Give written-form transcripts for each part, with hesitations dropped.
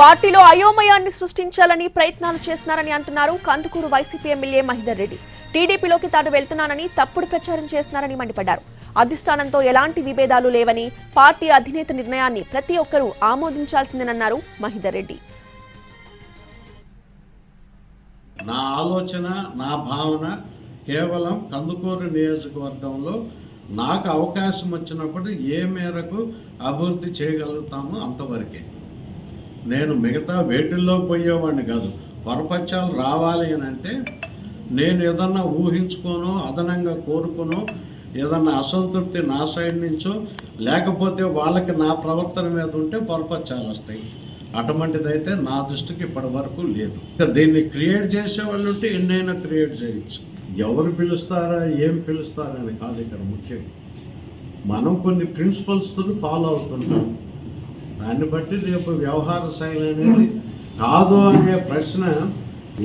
పార్టీలో అయోమయాన్ని సృష్టించాలని ప్రయత్నాలు చేస్తున్నారని అంటున్నారు కందుకూరు వైసీపీ ఎమ్మెల్యే మహిదర్ రెడ్డి. టీడీపీలోకి తాను వెళ్తున్నానని తప్పుడు ప్రచారం చేస్తున్నారని మండిపడ్డారు. అధిష్టానంతో ఎలాంటి విభేదాలు లేవని, పార్టీ అధినేత నిర్ణయాన్ని ప్రతి ఒక్కరూ ఆమోదించాల్సిందేనన్నారు మహిదర్ రెడ్డి. నా ఆలోచన, నా భావన కేవలం కందుకూరు నియోజకవర్గంలో నాకు అవకాశం వచ్చినప్పుడు ఏ మేరకు అభివృద్ధి చేయగలుగుతామో అంతవరకే. నేను మిగతా వేటిల్లో పోయేవాడిని కాదు. పరపత్యాలు రావాలి అని అంటే నేను ఏదన్నా ఊహించుకోనో, అదనంగా కోరుకునో, ఏదన్నా అసంతృప్తి నా సైడ్ నుంచో, లేకపోతే వాళ్ళకి నా ప్రవర్తన మీద ఉంటే పరపత్యాలు వస్తాయి. అటువంటిదైతే నా దృష్టికి ఇప్పటి వరకు లేదు. దీన్ని క్రియేట్ చేసే వాళ్ళు ఉంటే ఎన్నైనా క్రియేట్ చేయొచ్చు. ఎవరు పిలుస్తారా, ఏం పిలుస్తారా అని కాదు ఇక్కడ ముఖ్యం. మనం కొన్ని ప్రిన్సిపల్స్తో ఫాలో అవుతుంటాం. దాన్ని బట్టి రేపు వ్యవహార శైలి అనేది కాదు అనే ప్రశ్న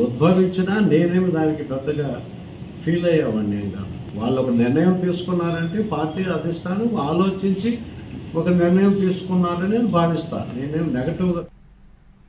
ఉద్భవించినా నేనేమి దానికి పెద్దగా ఫీల్ అయ్యేవాడిని ఏం కాదు. వాళ్ళు ఒక నిర్ణయం తీసుకున్నారంటే పార్టీ అధిష్టానం ఆలోచించి ఒక నిర్ణయం తీసుకున్నారని భావిస్తాను. నేనేం నెగటివ్గా